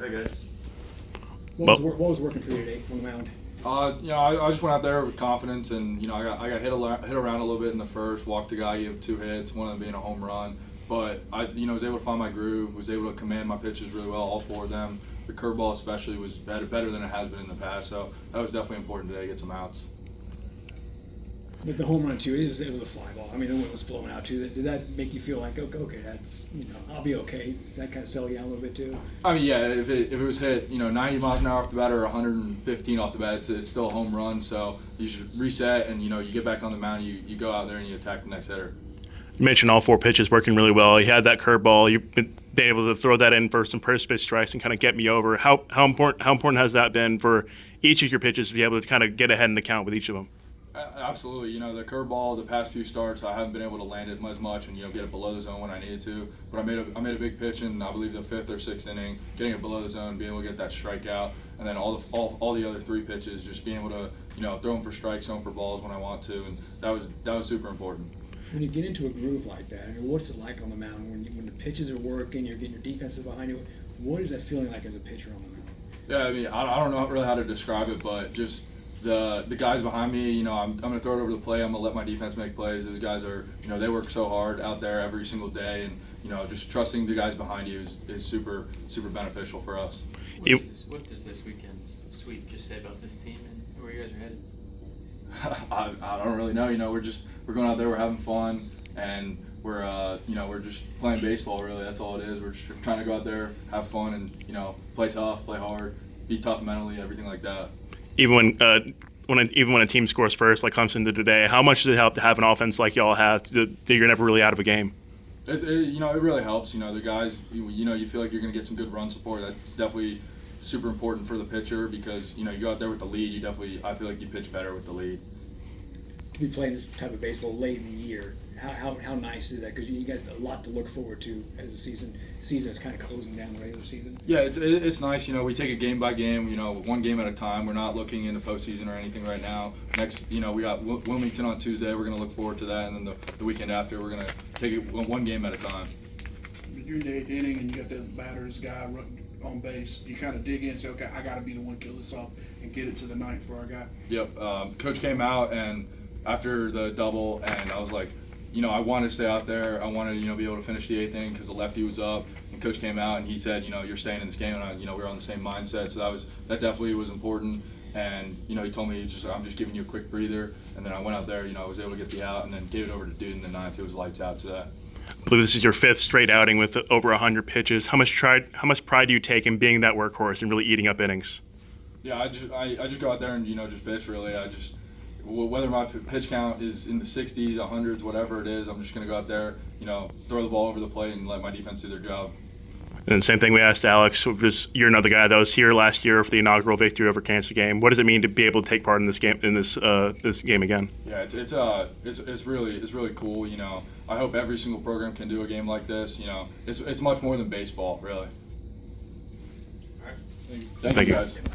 Hey guys. What was working for you today on the mound? I just went out there with confidence, and I got hit around a little bit in the first. Walked a guy, gave 2 hits, one of them being a home run. But I was able to find my groove, was able to command my pitches really well, all 4 of them. The curveball especially was better than it has been in the past. So that was definitely important today to get some outs. But the home run too, it was a fly ball. I mean, the wind was blowing out too. Did that make you feel like, okay, that's I'll be okay? That kind of settle you down a little bit too. I mean, yeah, if it was hit 90 miles an hour off the bat or 115 off the bat, it's still a home run. So you should reset, and you get back on the mound. You go out there and you attack the next hitter. You mentioned all 4 pitches working really well. You had that curveball. You've been able to throw that in for some first pitch strikes and kind of get me over. How important has that been for each of your pitches to be able to kind of get ahead in the count with each of them? Absolutely. The curveball, the past few starts, I haven't been able to land it as much and get it below the zone when I needed to. But I made a big pitch in, I believe, the 5th or 6th inning, getting it below the zone, being able to get that strikeout, and then all the other 3 pitches, just being able to throw them for strikes, throw them for balls when I want to, and that was super important. When you get into a groove like that, I mean, what's it like on the mound when the pitches are working, you're getting your defenses behind you? What is that feeling like as a pitcher on the mound? Yeah, I mean, I don't know really how to describe it, but just the guys behind me, I'm going to throw it over the plate. I'm going to let my defense make plays. Those guys are, they work so hard out there every single day, and just trusting the guys behind you is super beneficial for us. What does this weekend's sweep just say about this team and where you guys are headed? I don't really know. We're going out there, we're having fun, and we're just playing baseball. Really, that's all it is. We're just trying to go out there, have fun, and play tough, play hard, be tough mentally, everything like that. Even when a team scores first, like Clemson did today, how much does it help to have an offense like y'all have that you're never really out of a game? It really helps. The guys, you feel like you're going to get some good run support. That's definitely super important for the pitcher because you go out there with the lead. I feel like you pitch better with the lead. To be playing this type of baseball late in the year, how nice is that? Because you guys have a lot to look forward to as the season is kind of closing down the regular season. Yeah, it's nice. We take it game by game. One game at a time. We're not looking into postseason or anything right now. Next, we got Wilmington on Tuesday. We're going to look forward to that, and then the weekend after, we're going to take it one game at a time. You're in the 8th inning, and you got that batter's guy on base. You kind of dig in and say, okay, I got to be the one to kill this off and get it to the 9th for our guy. Yep. Coach came out and after the double, and I was like, I wanted to stay out there. I wanted to, be able to finish the 8th inning because the lefty was up. And Coach came out and he said, you're staying in this game. And we were on the same mindset, so that definitely was important. And he told me I'm just giving you a quick breather. And then I went out there. I was able to get the out, and then gave it over to Dude in the 9th. It was lights out to that. I believe this is your 5th straight outing with over 100 pitches. How much pride do you take in being that workhorse and really eating up innings? Yeah, I just go out there and just pitch. Really, whether my pitch count is in the 60s, 100s, whatever it is, I'm just going to go out there, throw the ball over the plate and let my defense do their job. And same thing we asked Alex. You're another guy that was here last year for the inaugural victory over Kansas game. What does it mean to be able to take part in this game this game again? Yeah, it's really cool. I hope every single program can do a game like this. It's much more than baseball, really. All right. Thank you guys.